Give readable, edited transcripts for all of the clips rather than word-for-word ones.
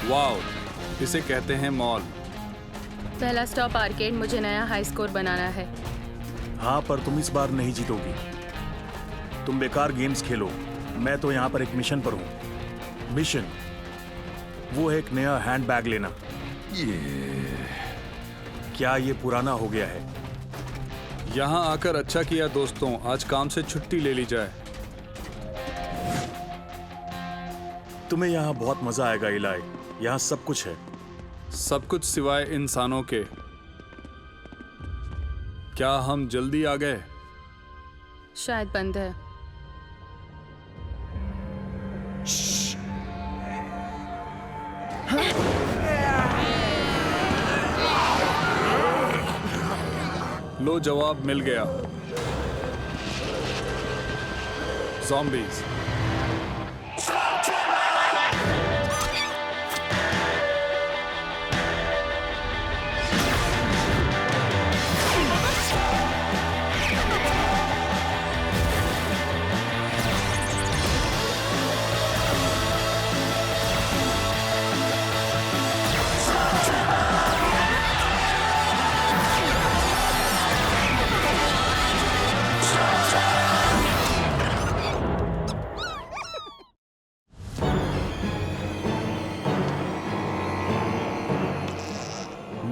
Wow, इसे कहते हैं मॉल। पहला स्टॉप आर्केड, मुझे नया हाई स्कोर बनाना है। हाँ, पर तुम इस बार नहीं जीतोगी। तुम बेकार गेम्स खेलो, मैं तो यहाँ पर एक मिशन पर हूँ। मिशन वो है एक नया हैंड बैग लेना। क्या ये पुराना हो गया है? यहाँ आकर अच्छा किया दोस्तों, आज काम से छुट्टी ले ली जाए। तुम्हें यहाँ बहुत मजा आएगा इलाई, यहाँ सब कुछ है। सब कुछ सिवाय इंसानों के। क्या हम जल्दी आ गए? शायद बंद है। लो, जवाब मिल गया। ज़ॉम्बीज़।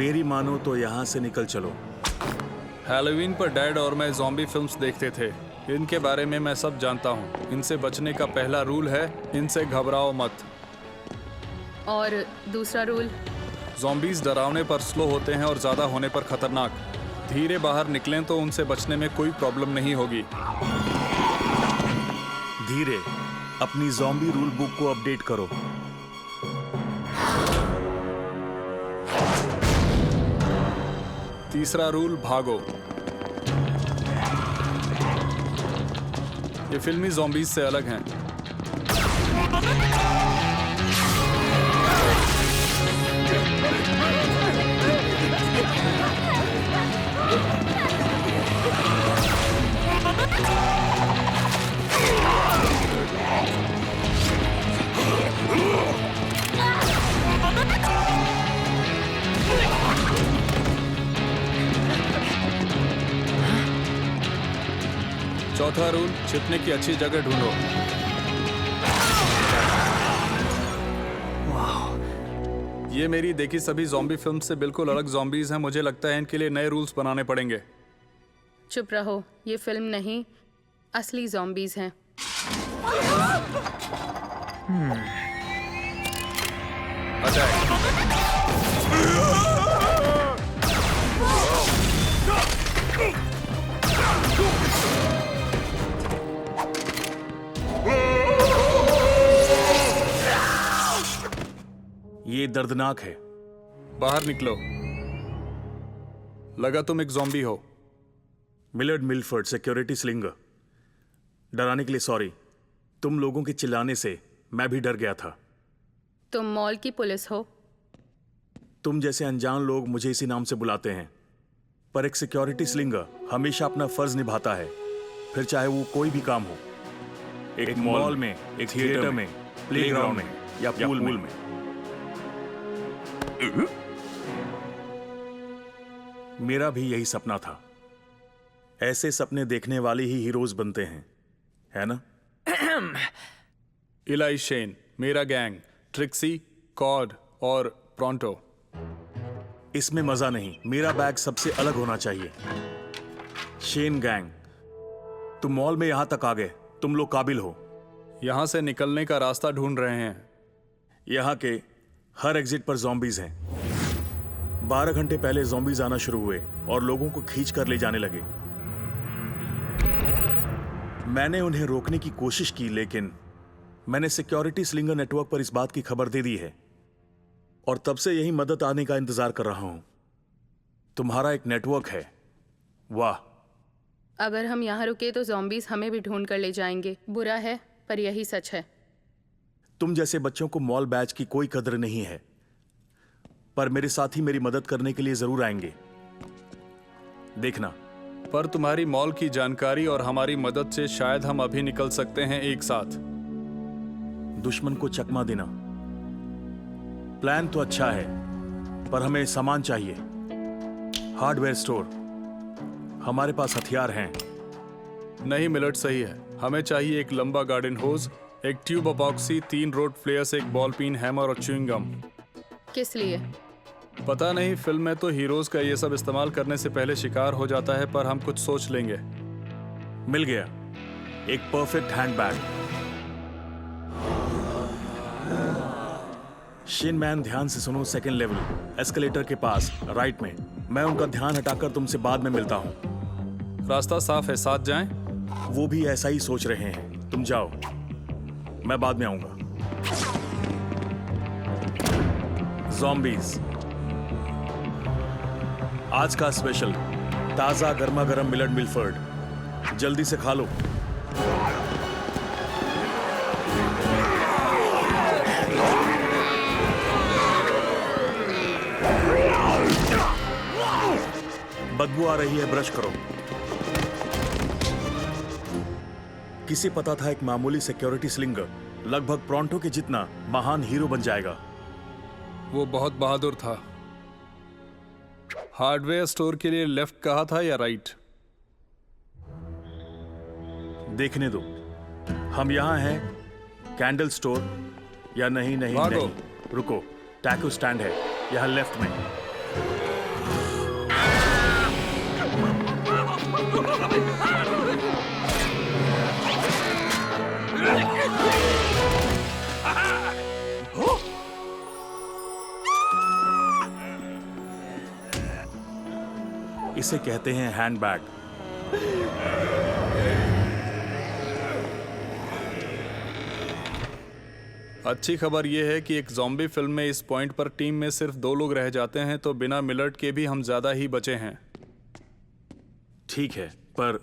मेरी मानो तो यहाँ से निकल चलो। हैलोवीन पर डैड और मैं ज़ॉम्बी फिल्म्स देखते थे। इनके बारे में मैं सब जानता हूँ। इनसे बचने का पहला रूल है, इनसे घबराओ मत। और दूसरा रूल? ज़ॉम्बीज़ डरावने पर स्लो होते हैं और ज़्यादा होने पर खतरनाक। धीरे बाहर निकलें तो उनसे बचने में कोई प्रॉब्लम नहीं होगी। धीरे। अपनी ज़ॉम्बी रूल बुक को अपडेट करो। तीसरा रूल, भागो। ये फिल्मी ज़ॉम्बीज़ से अलग हैं। चौथा रूल, छिपने की अच्छी जगह ढूंढो। ये मेरी देखी सभी ज़ॉम्बी फिल्म से बिल्कुल अलग ज़ॉम्बीज़ हैं। मुझे लगता है इनके लिए नए रूल्स बनाने पड़ेंगे। चुप रहो, ये फिल्म नहीं, असली ज़ॉम्बीज़ हैं। अटैक। ये दर्दनाक है। बाहर निकलो। लगा तुम एक ज़ॉम्बी हो। मिलर्ड मिलफर्ड, सिक्योरिटी स्लिंगर। डराने के लिए सॉरी। तुम लोगों के चिल्लाने से मैं भी डर गया था। तुम मॉल की पुलिस हो? तुम जैसे अनजान लोग मुझे इसी नाम से बुलाते हैं, पर एक सिक्योरिटी स्लिंगर हमेशा अपना फर्ज निभाता है, फिर चाहे वो कोई भी काम हो। एक मॉल में, एक थिएटर में, प्लेग्राउंड में या पूल में। मेरा भी यही सपना था। ऐसे सपने देखने वाले ही हीरोज बनते हैं, है ना? इलाई शेन, मेरा गैंग, ट्रिक्सी, कॉड और प्रोंटो। इसमें मजा नहीं। मेरा बैग सबसे अलग होना चाहिए। शेन गैंग, तुम मॉल में यहां तक आ गए, तुम लोग काबिल हो। यहां से निकलने का रास्ता ढूंढ रहे हैं। यहां के हर एग्जिट पर ज़ॉम्बीज हैं। 12 घंटे पहले ज़ॉम्बीज आना शुरू हुए और लोगों को खींच कर ले जाने लगे। मैंने उन्हें रोकने की कोशिश की, लेकिन मैंने सिक्योरिटी स्लिंगर नेटवर्क पर इस बात की खबर दे दी है और तब से यही मदद आने का इंतजार कर रहा हूं। तुम्हारा एक नेटवर्क है। वाह। अगर हम यहाँ रुके तो ज़ॉम्बीज़ हमें भी ढूंढ कर ले जाएंगे। बुरा है, पर यही सच है। तुम जैसे बच्चों को मॉल बैच की कोई कदर नहीं है, पर मेरे साथी मेरी मदद करने के लिए जरूर आएंगे, देखना। पर तुम्हारी मॉल की जानकारी और हमारी मदद से शायद हम अभी निकल सकते हैं एक साथ। दुश्मन को चकमा देना प्लान तो अच्छा है, पर हमें सामान चाहिए। Hardware store. हमारे पास हथियार हैं। नहीं मिलट, सही है। हमें चाहिए एक लंबा गार्डन होज, एक ट्यूब अपॉक्सी, 3 रोड फ्लेयर्स, एक बॉल पिन, हैमर और च्युइंग गम। किस लिए? पता नहीं, फिल्म में तो हीरोज का ये सब इस्तेमाल करने से पहले शिकार हो जाता है, पर हम कुछ सोच लेंगे। मिल गया, एक परफेक्ट हैंडबैग। शिन मैन, ध्यान से सुनो। सेकंड लेवल, एस्केलेटर के पास, राइट में। मैं उनका ध्यान हटाकर तुमसे बाद में मिलता हूँ। रास्ता साफ है, साथ जाएं? वो भी ऐसा ही सोच रहे हैं। तुम जाओ, मैं बाद में आऊंगा। ज़ॉम्बीज़, आज का स्पेशल, ताजा गर्मा गर्म मिलट मिलफर्ड। जल्दी से खा लो। बदबू आ रही है, ब्रश करो। किसे पता था एक मामूली सिक्योरिटी स्लिंगर लगभग प्रोंटो के जितना महान हीरो बन जाएगा। वो बहुत बहादुर था। हार्डवेयर स्टोर के लिए लेफ्ट कहा था या राइट? देखने दो, हम यहां हैं। कैंडल स्टोर या नहीं? नहीं भागो। नहीं, रुको। टैको स्टैंड है यहां लेफ्ट में। इसे कहते हैं हैंडबैग। अच्छी खबर यह है कि एक ज़ॉम्बी फिल्म में इस पॉइंट पर टीम में सिर्फ 2 लोग रह जाते हैं, तो बिना मिलट के भी हम ज्यादा ही बचे हैं। ठीक है, पर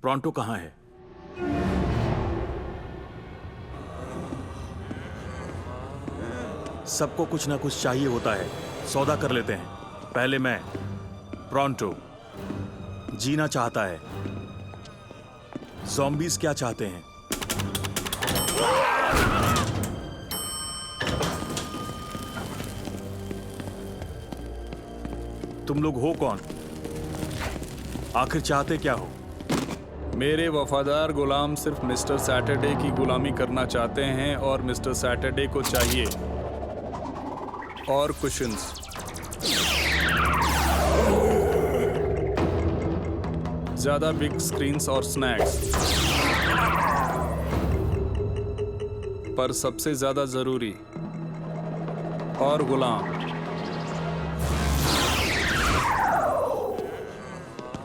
प्रोंटो कहां है? सबको कुछ ना कुछ चाहिए होता है। सौदा कर लेते हैं। पहले मैं। प्रोंटो जीना चाहता है। ज़ॉम्बीज़ क्या चाहते हैं? तुम लोग हो कौन? आखिर चाहते क्या हो? मेरे वफादार गुलाम सिर्फ मिस्टर सैटरडे की गुलामी करना चाहते हैं, और मिस्टर सैटरडे को चाहिए और कुशन्स। ज्यादा बिग स्क्रीन्स और स्नैक्स, पर सबसे ज्यादा जरूरी, और गुलाम।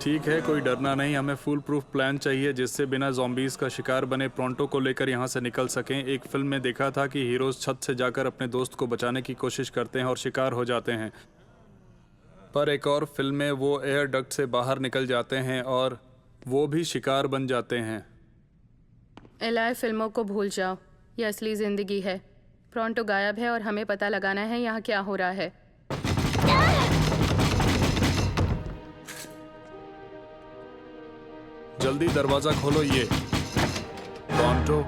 ठीक है, कोई डरना नहीं। हमें फुल प्रूफ प्लान चाहिए जिससे बिना ज़ॉम्बीज़ का शिकार बने प्रोंटो को लेकर यहाँ से निकल सकें। एक फिल्म में देखा था कि हीरोज छत से जाकर अपने दोस्त को बचाने की कोशिश करते हैं और शिकार हो जाते हैं, पर एक और फिल्म में वो एयर डक्ट से बाहर निकल जाते हैं और वो भी शिकार बन जाते हैं। एलाय, फिल्मों को भूल जाओ, ये असली जिंदगी है। प्रोंटो गायब है और हमें पता लगाना है यहाँ क्या हो रहा है। जल्दी दरवाजा खोलो। ये प्रोंटो।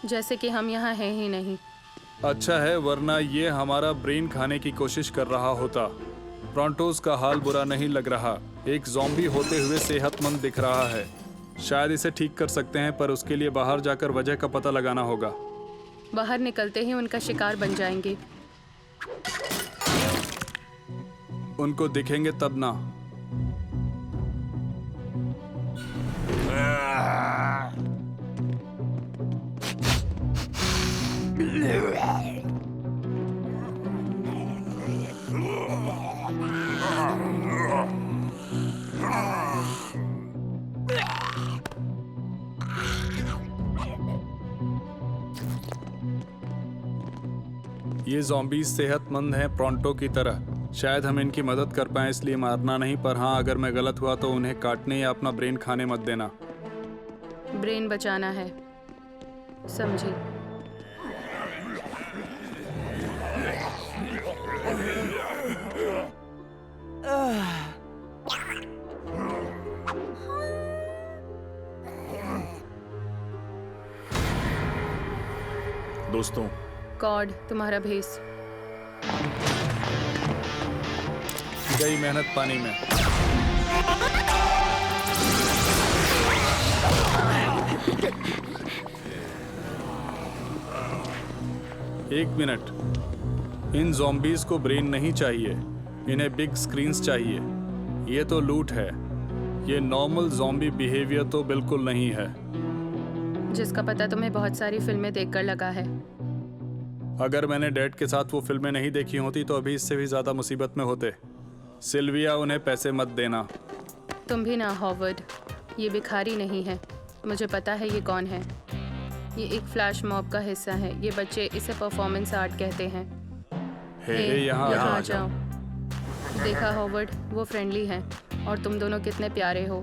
जैसे कि हम यहाँ हैं ही नहीं। अच्छा है, वरना ये हमारा ब्रेन खाने की कोशिश कर रहा होता। प्रोंटोस का हाल बुरा नहीं लग रहा। एक ज़ॉम्बी होते हुए सेहतमंद दिख रहा है। शायद इसे ठीक कर सकते हैं, पर उसके लिए बाहर जाकर वजह का पता लगाना होगा। बाहर निकलते ही उनका शिकार बन जाएंगे। उनको दिखेंगे तब ना। ये ज़ॉम्बीज सेहतमंद हैं प्रोंटो की तरह। शायद हम इनकी मदद कर पाएं, इसलिए मारना नहीं। पर हाँ, अगर मैं गलत हुआ तो उन्हें काटने या अपना ब्रेन खाने मत देना। ब्रेन बचाना है, समझी? दोस्तों, कॉड, तुम्हारा भेस। गई मेहनत पानी में। एक मिनट, इन zombies को ब्रेन नहीं चाहिए, इन्हें बिग स्क्रीन्स चाहिए। ये तो लूट है, ये नॉर्मल zombie बिहेवियर तो बिल्कुल नहीं है। जिसका पता तुम्हें बहुत सारी फिल्में देखकर लगा है। अगर मैंने डैड के साथ वो फिल्में नहीं देखी होती तो अभी इससे भी ज्यादा मुसीबत में होते। सिल्विया, उन्हें पैसे मत देना। तुम भी ना हॉवर्ड, ये भिखारी नहीं है। मुझे पता है ये कौन है। ये एक फ्लैश मॉब का हिस्सा है। ये बच्चे इसे परफॉर्मेंस आर्ट कहते हैं। हे, यहाँ यहाँ आ जाओ। देखा हॉवर्ड, वो फ्रेंडली हैं और तुम दोनों कितने प्यारे हो।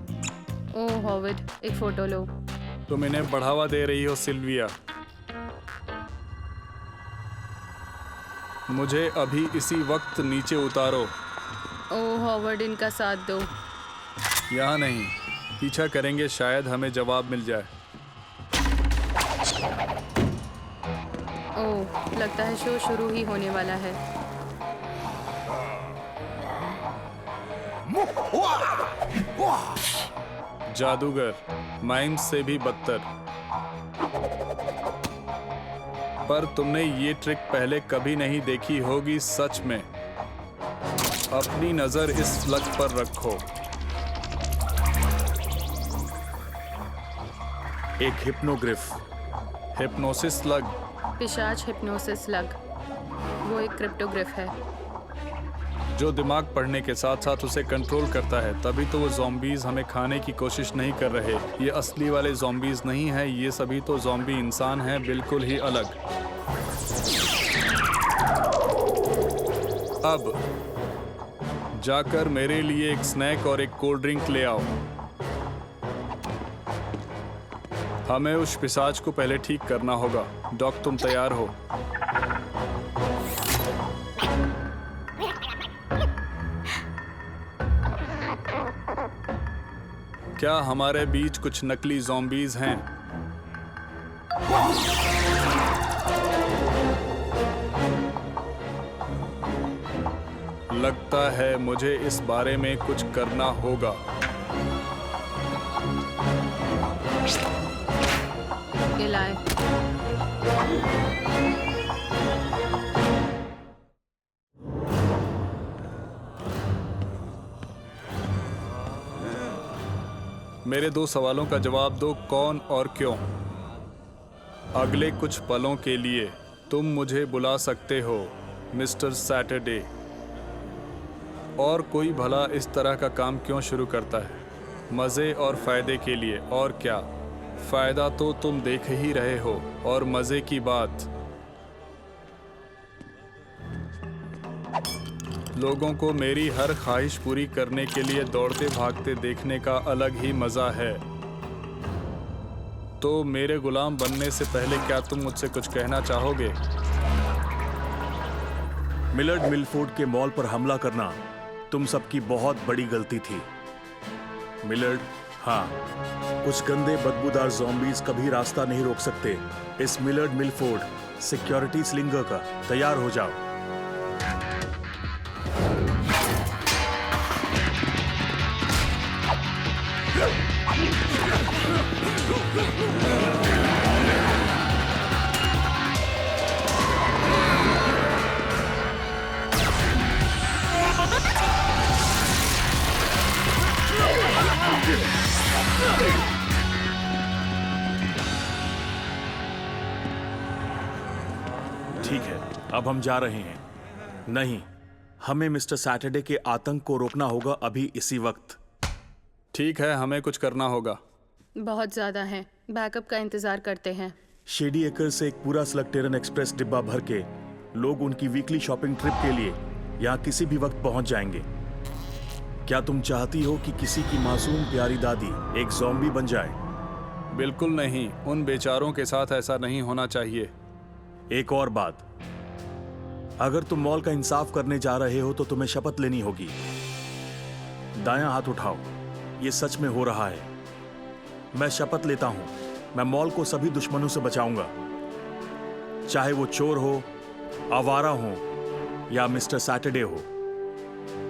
ओह हॉवर्ड, एक फोटो लो। तुम इन्हें बढ़ावा दे रही हो सिल्विया। मुझे अभी इसी वक्त नीचे उतारो। ओह हॉवर्ड, इनका साथ दो। यहाँ नहीं, पीछा करेंगे, शायद हमें जवाब मिल जाए। ओह, लगता है शो शुरू ही होने वाला है। जादूगर, माइम्स से भी बदतर। पर तुमने ये ट्रिक पहले कभी नहीं देखी होगी सच में। अपनी नजर इस स्लग पर रखो। एक हिप्नोग्रिफ। Hypnosis slug. पिशाच हिप्नोसिस लग। वो एक क्रिप्टोग्रिफ है जो दिमाग पढ़ने के साथ साथ उसे कंट्रोल करता है। तभी तो वो zombies हमें खाने की कोशिश नहीं कर रहे। ये असली वाले zombies नहीं है, ये सभी तो zombie इंसान हैं, बिल्कुल ही अलग। अब जाकर मेरे लिए एक स्नैक और एक कोल्ड ड्रिंक ले आओ। हमें उस पिशाच को पहले ठीक करना होगा। डॉक, तुम तैयार हो? क्या हमारे बीच कुछ नकली zombies हैं? लगता है मुझे इस बारे में कुछ करना होगा। इलाय। मेरे दो सवालों का जवाब दो, कौन और क्यों। अगले कुछ पलों के लिए तुम मुझे बुला सकते हो मिस्टर सैटरडे। और कोई भला इस तरह का काम क्यों शुरू करता है? मज़े और फ़ायदे के लिए, और क्या। फ़ायदा तो तुम देख ही रहे हो, और मज़े की बात, लोगों को मेरी हर ख्वाहिश पूरी करने के लिए दौड़ते भागते देखने का अलग ही मज़ा है। तो मेरे गुलाम बनने से पहले क्या तुम मुझसे कुछ कहना चाहोगे? मिलर्ड मिलफोर्ड के मॉल पर हमला करना तुम सबकी बहुत बड़ी गलती थी। मिलर्ड, हाँ, कुछ गंदे बदबूदार zombies कभी रास्ता नहीं रोक सकते इस मिलर्ड मिलफोर्ड सिक्योरिटी स्लिंगर का। तैयार हो जाओ। ठीक है, अब हम जा रहे हैं। नहीं, हमें मिस्टर सैटरडे के आतंक को रोकना होगा अभी इसी वक्त। ठीक है, हमें कुछ करना होगा। बहुत ज़्यादा हैं। बैकअप का इंतज़ार करते हैं। शेडी एक्र से एक पूरा स्लगटेरन एक्सप्रेस डिब्बा भर के लोग उनकी वीकली शॉपिंग ट्रिप के लिए यहाँ किसी भी वक्त पहुँच जाएंगे। क्या तुम चाहती हो कि किसी की मासूम प्यारी दादी एक ज़ॉम्बी बन जाए? बिल्कुल नहीं, उन बेचारों के साथ ऐसा नहीं होना चाहिए। एक और बात, अगर तुम मॉल का इंसाफ करने जा रहे हो तो तुम्हें शपथ लेनी होगी। दायां हाथ उठाओ। ये सच में हो रहा है। मैं शपथ लेता हूं, मैं मॉल को सभी दुश्मनों से बचाऊंगा, चाहे वो चोर हो, आवारा हो या मिस्टर सैटरडे हो।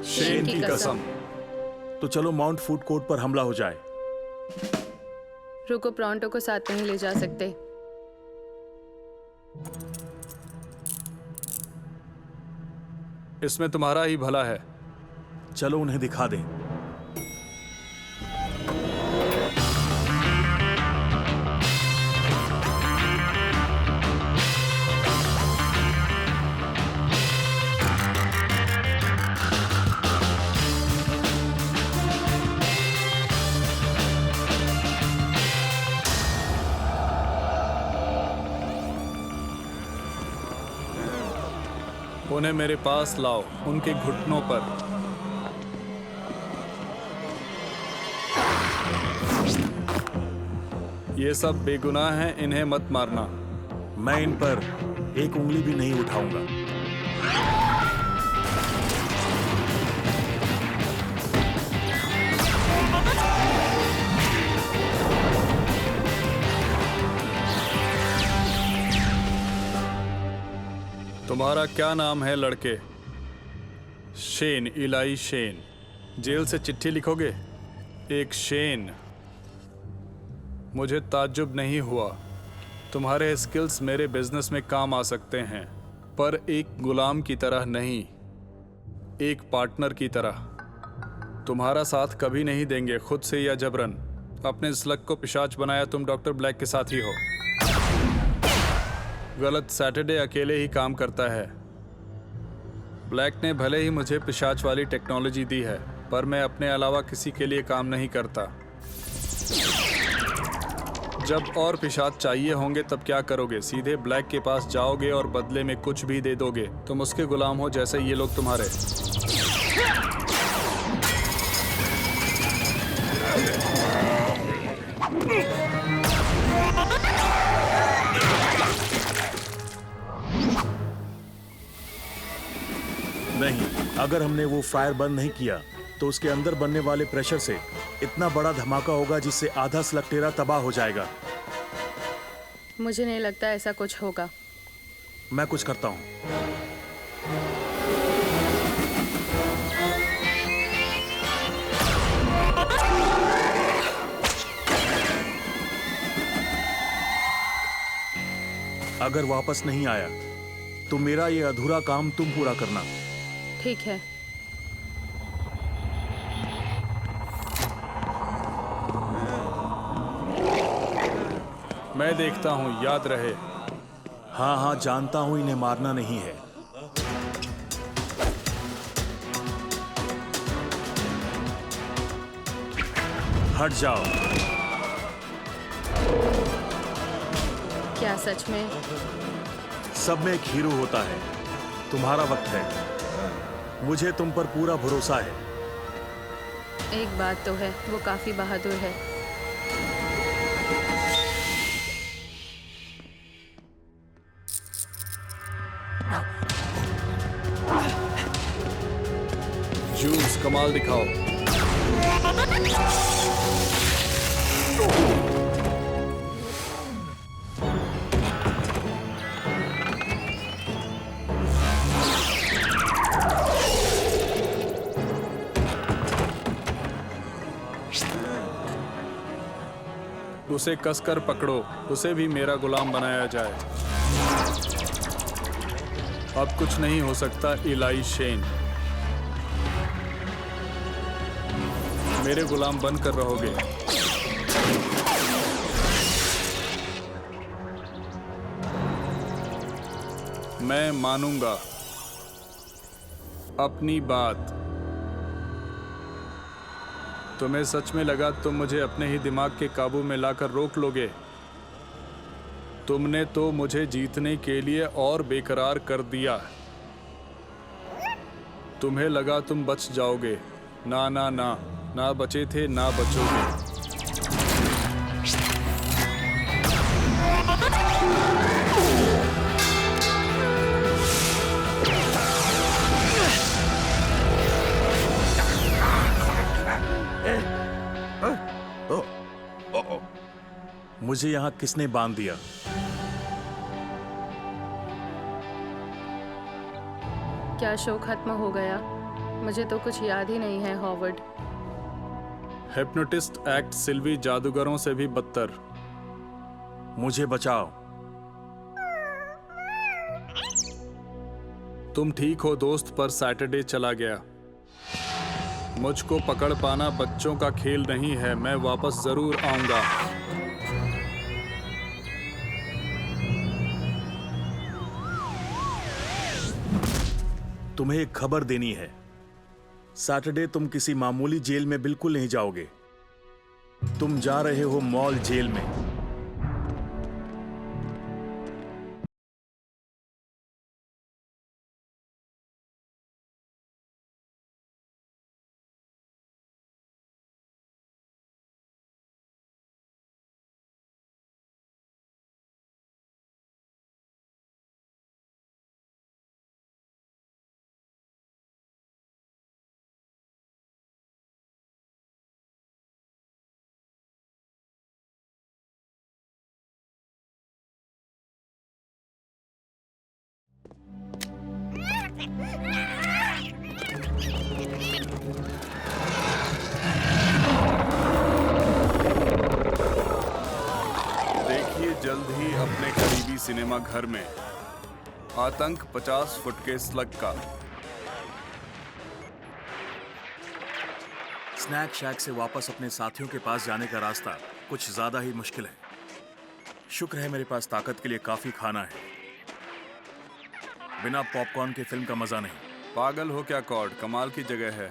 शेन की कसम। तो चलो माउंट फूड कोर्ट पर हमला हो जाए। रुको, प्रॉन्टो को साथ नहीं ले जा सकते। इसमें तुम्हारा ही भला है। चलो उन्हें दिखा दें। उन्हें मेरे पास लाओ, उनके घुटनों पर। ये सब बेगुनाह हैं, इन्हें मत मारना। मैं इन पर एक उंगली भी नहीं उठाऊंगा। तुम्हारा क्या नाम है लड़के? शेन, इलाई शेन। जेल से चिट्ठी लिखोगे? एक शेन। मुझे ताज्जुब नहीं हुआ। तुम्हारे स्किल्स मेरे बिजनेस में काम आ सकते हैं, पर एक गुलाम की तरह नहीं, एक पार्टनर की तरह। तुम्हारा साथ कभी नहीं देंगे, खुद से या जबरन। अपने स्लग को पिशाच बनाया तुम डॉक्टर ब्लैक के साथ ही हो। गलत, सैटरडे अकेले ही काम करता है। ब्लैक ने भले ही मुझे पिशाच वाली टेक्नोलॉजी दी है, पर मैं अपने अलावा किसी के लिए काम नहीं करता। जब और पिशाच चाहिए होंगे तब क्या करोगे? सीधे ब्लैक के पास जाओगे और बदले में कुछ भी दे दोगे। तुम उसके गुलाम हो, जैसे ये लोग तुम्हारे। नहीं, अगर हमने वो फायर बंद नहीं किया तो उसके अंदर बनने वाले प्रेशर से इतना बड़ा धमाका होगा जिससे आधा स्लगटेरा तबाह हो जाएगा। मुझे नहीं लगता ऐसा कुछ होगा। मैं कुछ करता हूं। अगर वापस नहीं आया तो मेरा ये अधूरा काम तुम पूरा करना। ठीक है। मैं देखता हूं, याद रहे। हाँ हाँ, जानता हूं इन्हें मारना नहीं है। हट जाओ। क्या सच में? सब में एक हीरो होता है। तुम्हारा वक्त है। मुझे तुम पर पूरा भरोसा है। एक बात तो है, वो काफी बहादुर है। जूस, कमाल दिखाओ। उसे कसकर पकड़ो, उसे भी मेरा गुलाम बनाया जाए। अब कुछ नहीं हो सकता इलाई शेन। मेरे गुलाम बनकर रहोगे। मैं मानूंगा अपनी बात। तुम्हें सच में लगा तुम मुझे अपने ही दिमाग के काबू में लाकर रोक लोगे? तुमने तो मुझे जीतने के लिए और बेकरार कर दिया। तुम्हें लगा तुम बच जाओगे। ना ना ना, ना बचे थे, ना बचोगे। मुझे यहाँ किसने बांध दिया? क्या शो खत्म हो गया? मुझे तो कुछ याद ही नहीं है हॉवर्ड। हिप्नोटिस्ट एक्ट सिल्वी जादूगरों से भी बदतर। मुझे बचाओ। तुम ठीक हो दोस्त, पर सैटरडे चला गया। मुझको पकड़ पाना बच्चों का खेल नहीं है, मैं वापस जरूर आऊंगा। तुम्हें एक खबर देनी है। सैटरडे तुम किसी मामूली जेल में बिल्कुल नहीं जाओगे। तुम जा रहे हो मॉल जेल में। देखिए जल्द ही अपने करीबी सिनेमा घर में आतंक 50 फुट के स्लग का। स्नैक शैक से वापस अपने साथियों के पास जाने का रास्ता कुछ ज्यादा ही मुश्किल है। शुक्र है मेरे पास ताकत के लिए काफी खाना है। बिना पॉपकॉर्न के फिल्म का मजा नहीं। पागल हो क्या कॉर्ड, कमाल की जगह है।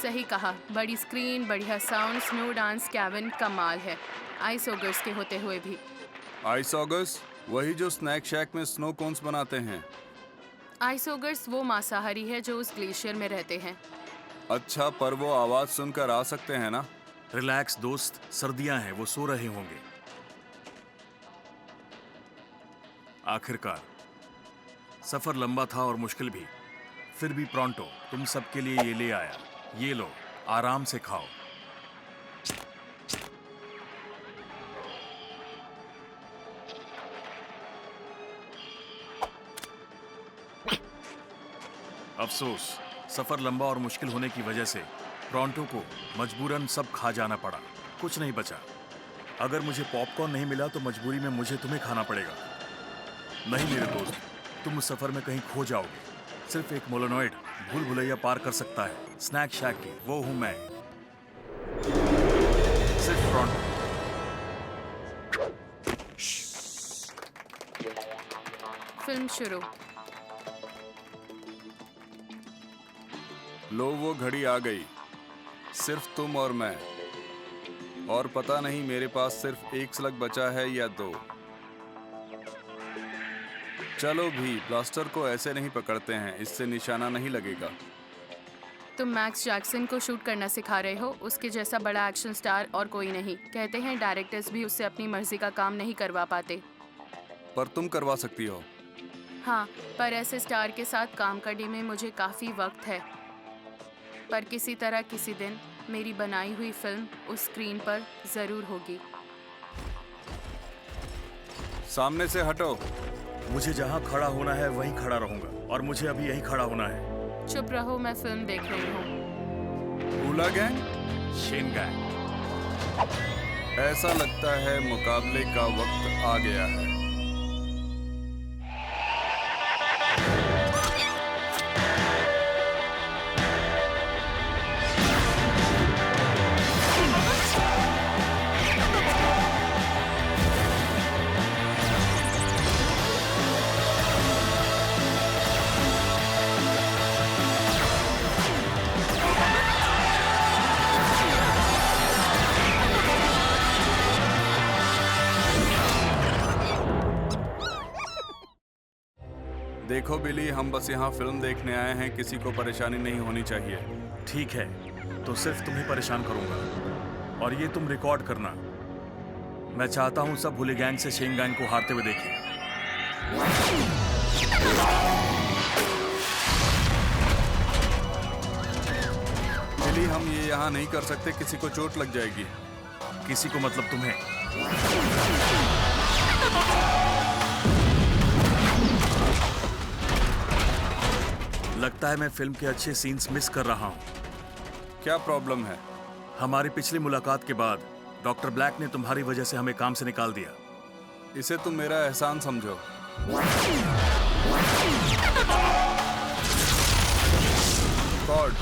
सही कहा, बड़ी स्क्रीन, बढ़िया साउंड, स्नो डांस कैबिन, कमाल है। आइस ऑगर्स के होते हुए भी। आइस ऑगर्स, वही जो स्नैक शैक में स्नो कोन्स बनाते हैं। आइस ऑगर्स वो मांसाहारी है जो उस ग्लेशियर में रहते हैं। अच्छा, पर वो आवाज सुनकर आ सकते हैं ना? रिलैक्स दोस्त, सर्दियां हैं, वो सो रहे होंगे। आखिरकार सफर लंबा था और मुश्किल भी, फिर भी प्रोंटो तुम सबके लिए ये ले आया। ये लो, आराम से खाओ। अफसोस, सफर लंबा और मुश्किल होने की वजह से प्रोंटो को मजबूरन सब खा जाना पड़ा। कुछ नहीं बचा। अगर मुझे पॉपकॉर्न नहीं मिला तो मजबूरी में मुझे तुम्हें खाना पड़ेगा। नहीं मेरे दोस्त, तुम उस सफर में कहीं खो जाओगे। सिर्फ एक मोलोनॉइड भूल भुलैया पार कर सकता है। स्नैक शैक की वो हूं मैं। सिर्फ प्रोंटो। फिल्म शुरू। लो वो घड़ी आ गई, सिर्फ तुम और मैं। और पता नहीं मेरे पास सिर्फ एक स्लग बचा है या 2। चलो भी, ब्लास्टर को ऐसे नहीं पकड़ते हैं, इससे निशाना नहीं लगेगा। तुम मैक्स जैक्सन को शूट करना सिखा रहे हो। उसके जैसा बड़ा एक्शन स्टार और कोई नहीं। कहते हैं डायरेक्टर्स भी उससे अपनी मर्जी का काम नहीं करवा पाते। पर तुम करवा सकती हो। हाँ, पर ऐसे स्टार के साथ काम करने में मुझे काफ़ी वक्त है। पर किसी तरह किसी दिन मेरी बनाई हुई फिल्म उस स्क्रीन पर ज़रूर होगी। सामने से हटो। मुझे जहां खड़ा होना है वहीं खड़ा रहूंगा, और मुझे अभी यहीं खड़ा होना है। चुप रहो, मैं फिल्म देख रही हूँ। भूला गैंग, शेन गैंग। ऐसा लगता है मुकाबले का वक्त आ गया है। देखो बिली, हम बस यहाँ फिल्म देखने आए हैं, किसी को परेशानी नहीं होनी चाहिए। ठीक है, तो सिर्फ तुम्हें परेशान करूंगा, और ये तुम रिकॉर्ड करना। मैं चाहता हूं सब हुली गैंग से शेन गैंग को हारते हुए देखें। बिली, हम ये यहाँ नहीं कर सकते, किसी को चोट लग जाएगी। किसी को मतलब तुम्हें। लगता है मैं फिल्म के अच्छे सीन्स मिस कर रहा हूँ। क्या प्रॉब्लम है? हमारी पिछली मुलाकात के बाद डॉक्टर ब्लैक ने तुम्हारी वजह से हमें काम से निकाल दिया। इसे तुम मेरा एहसान समझो। गॉड,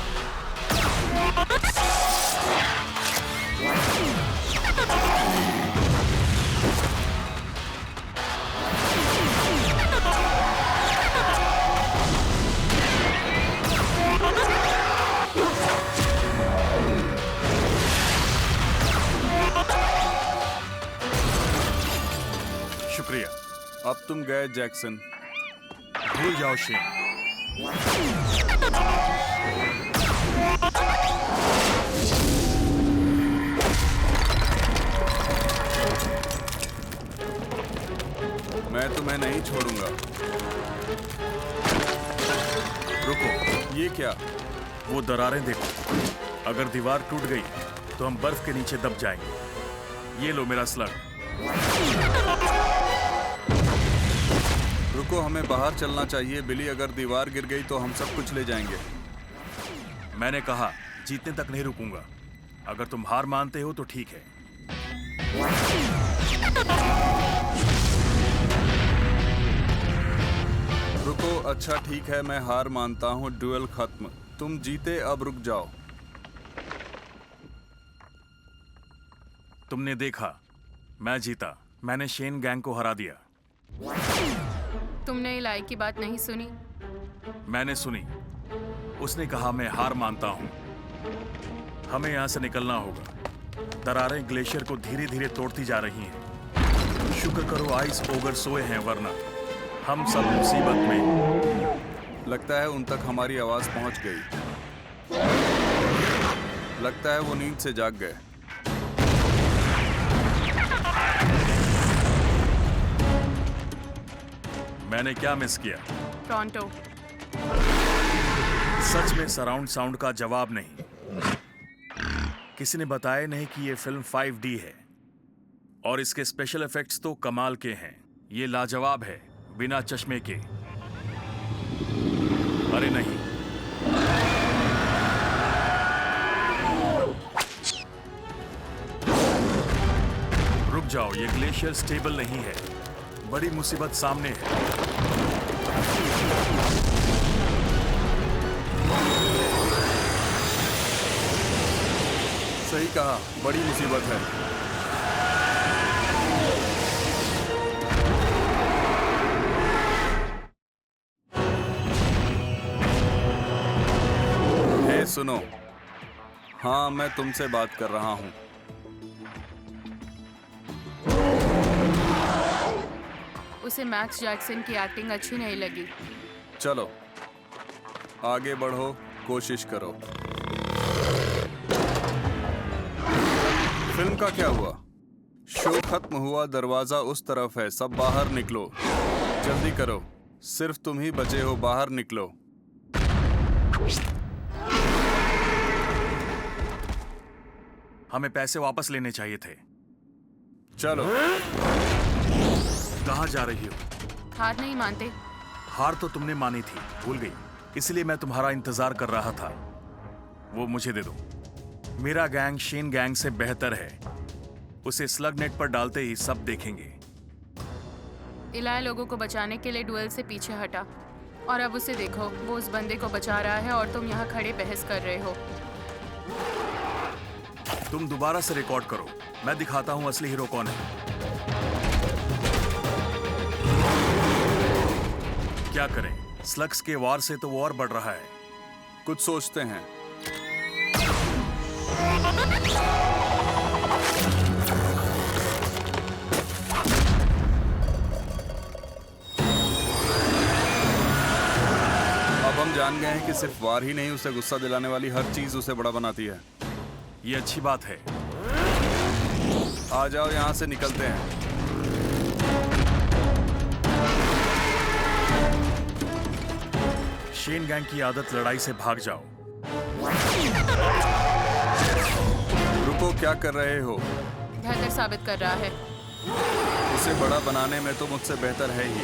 शुक्रिया। अब तुम गए जैक्सन। भूल जाओ शेन। मैं तुम्हें नहीं छोड़ूंगा। रुको, ये क्या? वो दरारें देखो। अगर दीवार टूट गई तो हम बर्फ के नीचे दब जाएंगे। ये लो मेरा स्लग। रुको, हमें बाहर चलना चाहिए। बिली, अगर दीवार गिर गई तो हम सब कुछ ले जाएंगे। मैंने कहा जीतने तक नहीं रुकूंगा। अगर तुम हार मानते हो तो ठीक है। रुको, अच्छा ठीक है, मैं हार मानता हूँ। ड्यूल खत्म। तुम जीते, अब रुक जाओ। तुमने देखा, मैं जीता। मैंने शेन गैंग को हरा दिया। तुमने इलाई की बात नहीं सुनी? मैंने सुनी। उसने कहा मैं हार मानता हूं। हमें यहां से निकलना होगा। दरारें ग्लेशियर को धीरे धीरे तोड़ती जा रही हैं। शुक्र करो आइस ओगर सोए हैं, वरना हम सब मुसीबत में। लगता है उन तक हमारी आवाज पहुंच गई। लगता है वो नींद से जाग गए। मैंने क्या मिस किया? टोरंटो। सच में सराउंड साउंड का जवाब नहीं। किसी ने बताया नहीं कि ये फिल्म 5D है और इसके स्पेशल इफेक्ट्स तो कमाल के हैं। ये लाजवाब है, बिना चश्मे के। अरे नहीं, रुक जाओ। ये ग्लेशियर स्टेबल नहीं है। बड़ी मुसीबत सामने है। सही कहा, बड़ी मुसीबत है। हे सुनो, हाँ, मैं तुमसे बात कर रहा हूँ। उसे मैक्स जैक्सन की एक्टिंग अच्छी नहीं लगी। चलो आगे बढ़ो, कोशिश करो। फिल्म का क्या हुआ? शो खत्म हुआ, दरवाजा उस तरफ है। सब बाहर निकलो, जल्दी करो। सिर्फ तुम ही बचे हो, बाहर निकलो। हमें पैसे वापस लेने चाहिए थे। चलो। कहाँ जा रही हो? हार नहीं मानते? हार तो तुमने मानी थी, भूल गई। इसलिए मैं तुम्हारा इंतजार कर रहा था। वो मुझे दे दो। मेरा गैंग शेन गैंग से बेहतर है। उसे स्लग नेट पर डालते ही सब देखेंगे। इलाय लोगों को बचाने के लिए डुएल से पीछे हटा और अब उसे देखो, वो उस बंदे को बचा रहा है और तुम यहाँ खड़े बहस कर रहे हो। तुम दोबारा से रिकॉर्ड करो, मैं दिखाता हूँ असली हीरो कौन है। क्या करें, स्लग्स के वार से तो वो और बढ़ रहा है। कुछ सोचते हैं। अब हम जान गए हैं कि सिर्फ वार ही नहीं, उसे गुस्सा दिलाने वाली हर चीज उसे बड़ा बनाती है। ये अच्छी बात है। आ जाओ, यहाँ से निकलते हैं। शेन गैंग की आदत लड़ाई से भाग जाओ। रुको, क्या कर रहे हो? बेहतर साबित कर रहा है। उसे बड़ा बनाने में तो मुझसे बेहतर है ही।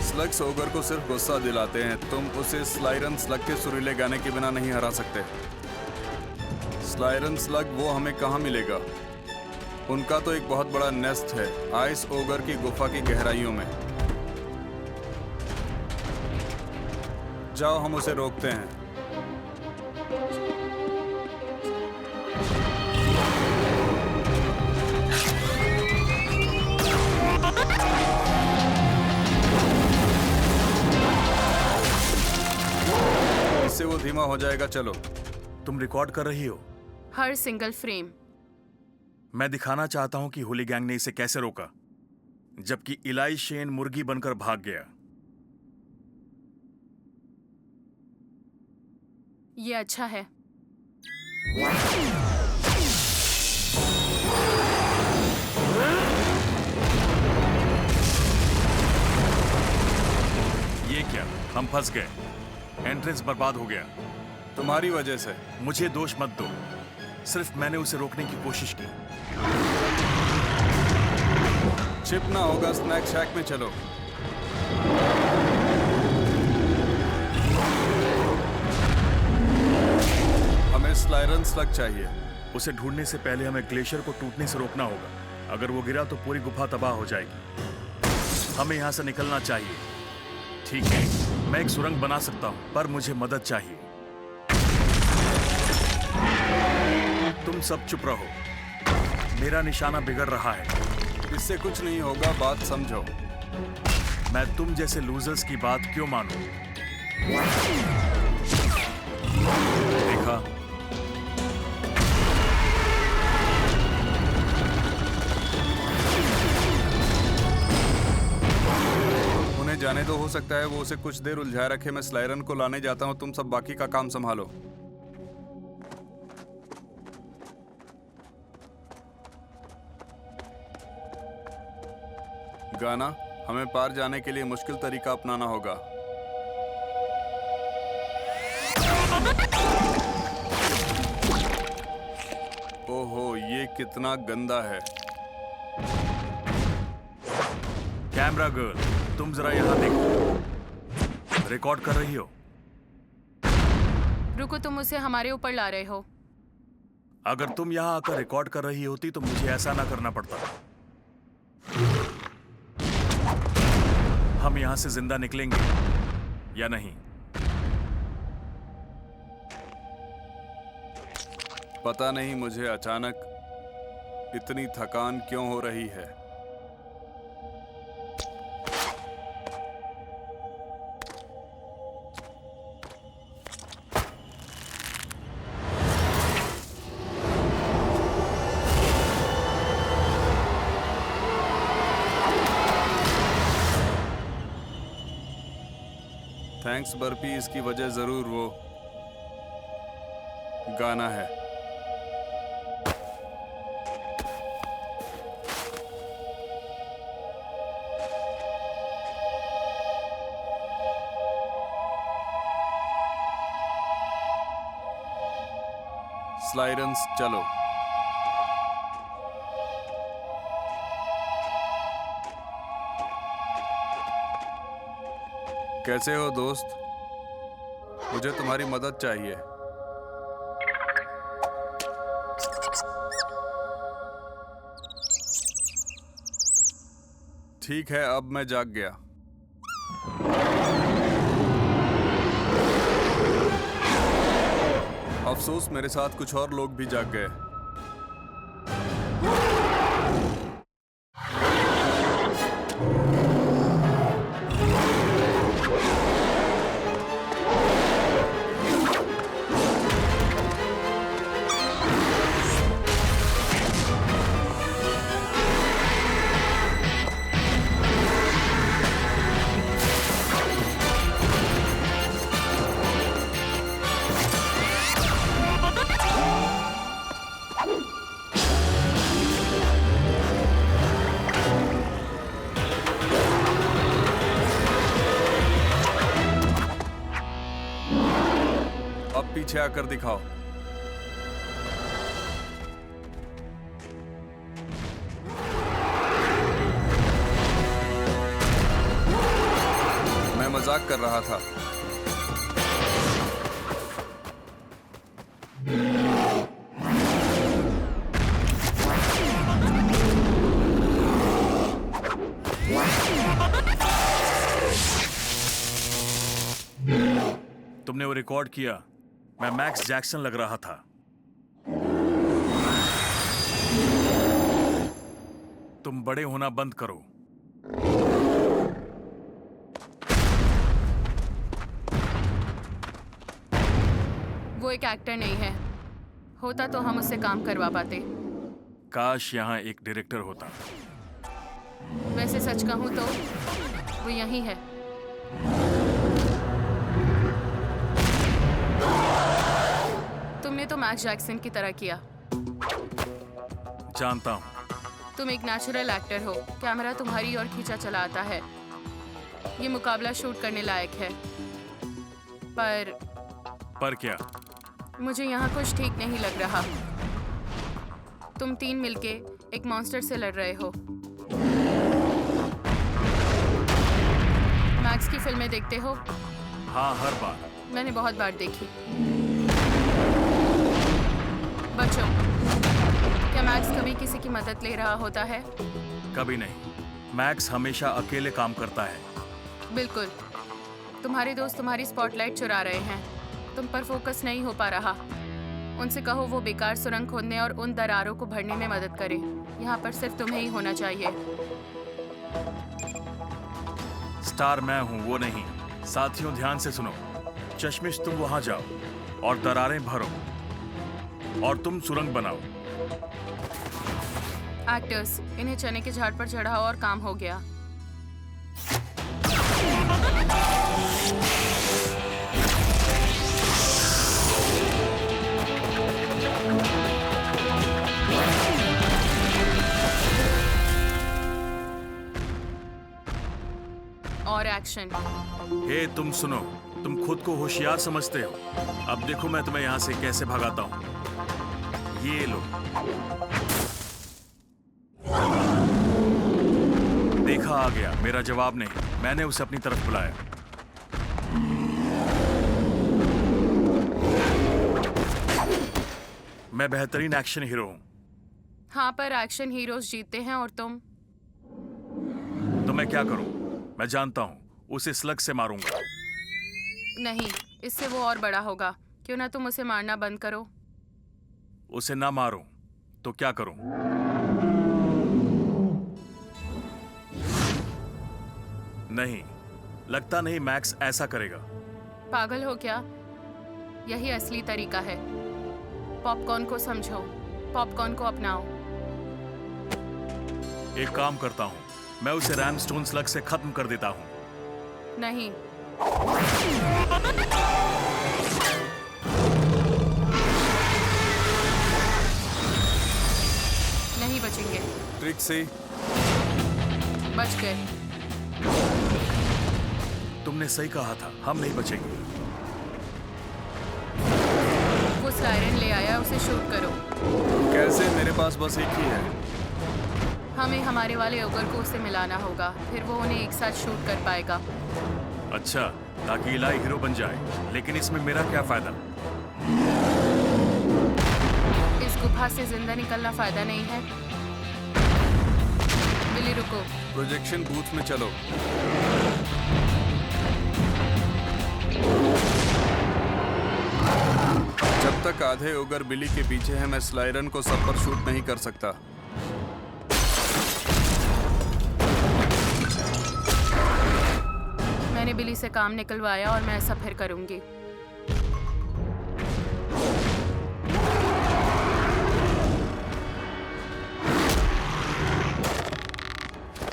स्लग्स ओगर को सिर्फ गुस्सा दिलाते हैं। तुम उसे स्लाइरन स्लग के सुरीले गाने के बिना नहीं हरा सकते। स्लाइरन स्लग वो हमें कहाँ मिलेगा? उनका तो एक बहुत बड़ा नेस्ट है आइस ओगर की गुफा की गहराइयों में। जाओ, हम उसे रोकते हैं। इससे वो धीमा हो जाएगा। चलो। तुम रिकॉर्ड कर रही हो? हर सिंगल फ्रेम। मैं दिखाना चाहता हूं कि होली गैंग ने इसे कैसे रोका, जबकि इलाई शेन मुर्गी बनकर भाग गया। ये अच्छा है। ये क्या? हम फंस गए। एंट्रेंस बर्बाद हो गया। तुम्हारी वजह से। मुझे दोष मत दो। सिर्फ मैंने उसे रोकने की कोशिश की। चिप ना होगा स्नैक शैक में। चलो। हमें स्लाइरन स्लग चाहिए। उसे ढूंढने से पहले हमें ग्लेशियर को टूटने से रोकना होगा। अगर वो गिरा तो पूरी गुफा तबाह हो जाएगी। हमें यहाँ से निकलना चाहिए। ठीक है, मैं एक सुरंग बना सकता हूँ, पर मुझे मदद चाहिए। तुम सब चुप रहो। मेरा निशाना बिगड़ रहा है। इससे कुछ नहीं होगा, बात समझो। मैं तुम जैसे लूजर्स की बात क्यों मानूं? देखा? उन्हें जाने दो। हो सकता है वो उसे कुछ देर उलझाए रखे। मैं स्लाइरन को लाने जाता हूँ। तुम सब बाकी का काम संभालो। गाना, हमें पार जाने के लिए मुश्किल तरीका अपनाना होगा। ओहो, ये कितना गंदा है। कैमरा गर्ल, तुम जरा यहाँ देखो। रिकॉर्ड कर रही हो? रुको, तुम उसे हमारे ऊपर ला रहे हो। अगर तुम यहाँ आकर रिकॉर्ड कर रही होती तो मुझे ऐसा ना करना पड़ता। हम यहाँ से जिंदा निकलेंगे या नहीं? पता नहीं मुझे अचानक इतनी थकान क्यों हो रही है। थैंक्स बर्पी, इसकी वजह जरूर वो गाना है। स्लाइरन्स, चलो। कैसे हो दोस्त? मुझे तुम्हारी मदद चाहिए। ठीक है, अब मैं जाग गया। अफसोस, मेरे साथ कुछ और लोग भी जाग गए। अब पीछे आकर दिखाओ। मजाक कर रहा था। तुमने वो रिकॉर्ड किया। मैं मैक्स जैक्सन लग रहा था। तुम बड़े होना बंद करो। वो एक एक्टर नहीं है। होता तो हम उससे काम करवा पाते। काश यहाँ एक डायरेक्टर होता। वैसे सच कहूँ तो वो यही है। तुमने तो मैक्स जैक्सन की तरह किया। जानता हूँ। तुम एक नेचुरल एक्टर हो। कैमरा तुम्हारी ओर खींचा चला आता है। ये मुकाबला शूट करने लायक है। पर क्या? मुझे यहाँ कुछ ठीक नहीं लग रहा। तुम तीन मिलके एक मॉन्स्टर से लड़ रहे हो। मैक्स की फिल्में देखते हो? हाँ, हर बार। मैंने बहुत बार देखी। बच्चों, क्या मैक्स कभी किसी की मदद ले रहा होता है? कभी नहीं। मैक्स हमेशा अकेले काम करता है। बिल्कुल। तुम्हारे दोस्त तुम्हारी स्पॉटलाइट चुरा रहे हैं। तुम पर फोकस नहीं हो पा रहा। उनसे कहो वो बेकार सुरंग खोदने और उन दरारों को भरने में मदद करें। यहाँ पर सिर्फ तुम्हें ही होना चाहिए। स्टार मैं हूँ, वो नहीं। साथियों, ध्यान से सुनो। चश्मिश, तुम वहां जाओ और दरारें भरो और तुम सुरंग बनाओ। एक्टर्स, इन्हें चने के झाड़ पर चढ़ाओ और काम हो गया। और एक्शन। हे, तुम सुनो। तुम खुद को होशियार समझते हो। अब देखो मैं तुम्हें यहाँ से कैसे भगाता हूँ। ये लो। देखा, आ गया। मेरा जवाब नहीं। मैंने उसे अपनी तरफ बुलाया। मैं बेहतरीन एक्शन हीरो हूँ। हाँ, पर एक्शन हीरोज जीतते हैं और तुम? तो मैं क्या करूँ? मैं जानता हूँ। उसे स्लग से मारूंगा। नहीं, इससे वो और बड़ा होगा। क्यों ना तुम उसे मारना बंद करो? उसे ना मारूं तो क्या करूं? नहीं, लगता नहीं मैक्स ऐसा करेगा। पागल हो क्या? यही असली तरीका है। पॉपकॉर्न को समझो, पॉपकॉर्न को अपनाओ। एक काम करता हूं, मैं उसे रैमस्टोन स्लग से खत्म कर देता हूं। नहीं। नहीं बचेंगे। ट्रिक्सी, बच गए। तुमने सही कहा था, हम नहीं बचेंगे। वो सायरन ले आया, उसे शूट करो। कैसे? मेरे पास बस एक ही है। हमें हमारे वाले ओगर को उसे मिलाना होगा, फिर वो उन्हें एक साथ शूट कर पाएगा। अच्छा, ताकि इलाई हीरो बन जाए। लेकिन इसमें मेरा क्या फायदा? इस गुफा से जिंदा निकलना फायदा नहीं है। बिली रुको। प्रोजेक्शन बूथ में चलो। जब तक आधे ओगर बिली के पीछे है, मैं स्लाइरन को सब पर शूट नहीं कर सकता। मैंने बिली से काम निकलवाया और मैं ऐसा फिर करूंगी।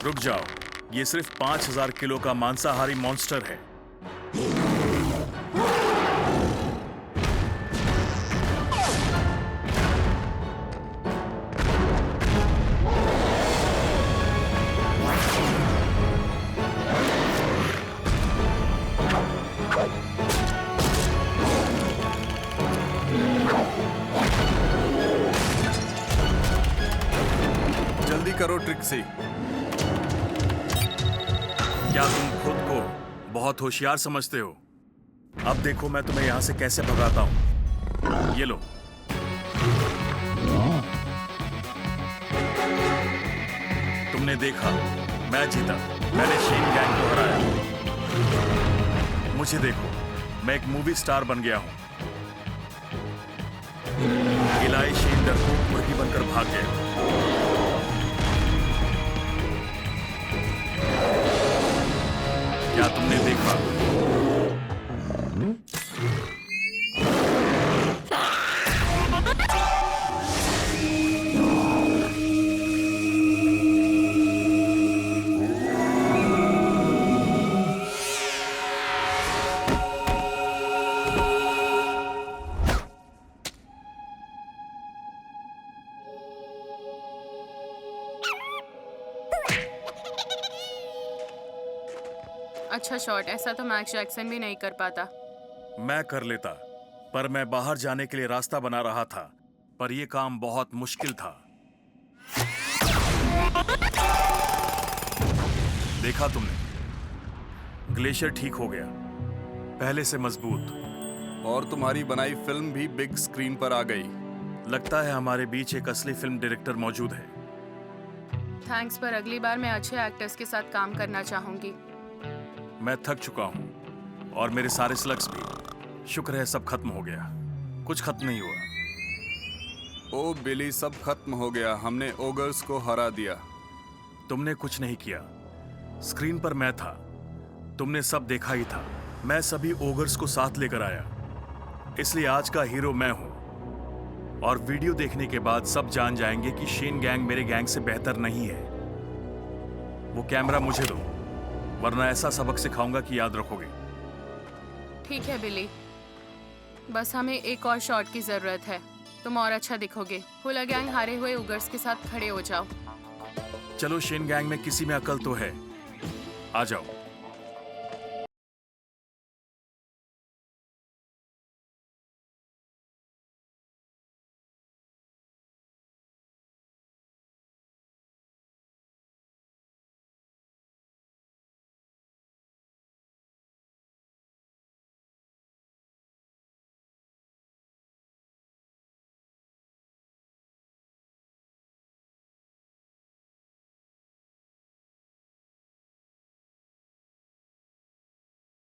रुक जाओ, ये सिर्फ 5000 किलो का मांसाहारी मॉन्स्टर है। जल्दी करो ट्रिक्सी। क्या तुम खुद को बहुत होशियार समझते हो। अब देखो मैं तुम्हें यहां से कैसे भगाता हूं। ये लो। तुमने देखा, मैं जीता। मैंने शेन गैंग को हराया। मुझे देखो, मैं एक मूवी स्टार बन गया हूं। इलाई शेन डरपोक मुर्गी बनकर भाग गया। क्या तुमने देखा? अच्छा शॉट, ऐसा तो मैक्स जैक्सन भी नहीं कर पाता। मैं कर लेता, पर मैं बाहर जाने के लिए रास्ता बना रहा था, पर यह काम बहुत मुश्किल था। देखा तुमने, ग्लेशियर ठीक हो गया, पहले से मजबूत। और तुम्हारी बनाई फिल्म भी बिग स्क्रीन पर आ गई। लगता है हमारे बीच एक असली फिल्म डायरेक्टर मौजूद है। थैंक्स, पर अगली बार मैं अच्छे एक्टर्स के साथ काम करना चाहूंगी। मैं थक चुका हूं, और मेरे सारे स्लग्स भी। शुक्र है सब खत्म हो गया। कुछ खत्म नहीं हुआ। ओ बिली, सब खत्म हो गया। हमने ओगर्स को हरा दिया। तुमने कुछ नहीं किया। स्क्रीन पर मैं था, तुमने सब देखा ही था। मैं सभी ओगर्स को साथ लेकर आया, इसलिए आज का हीरो मैं हूं। और वीडियो देखने के बाद सब जान जाएंगे कि शेन गैंग मेरे गैंग से बेहतर नहीं है। वो कैमरा मुझे दो, वरना ऐसा सबक सिखाऊंगा कि याद रखोगे। ठीक है बिली, बस हमें एक और शॉट की जरूरत है। तुम और अच्छा दिखोगे। हुला गैंग हारे हुए उगर्स के साथ खड़े हो जाओ। चलो, शेन गैंग में किसी में अकल तो है। आ जाओ।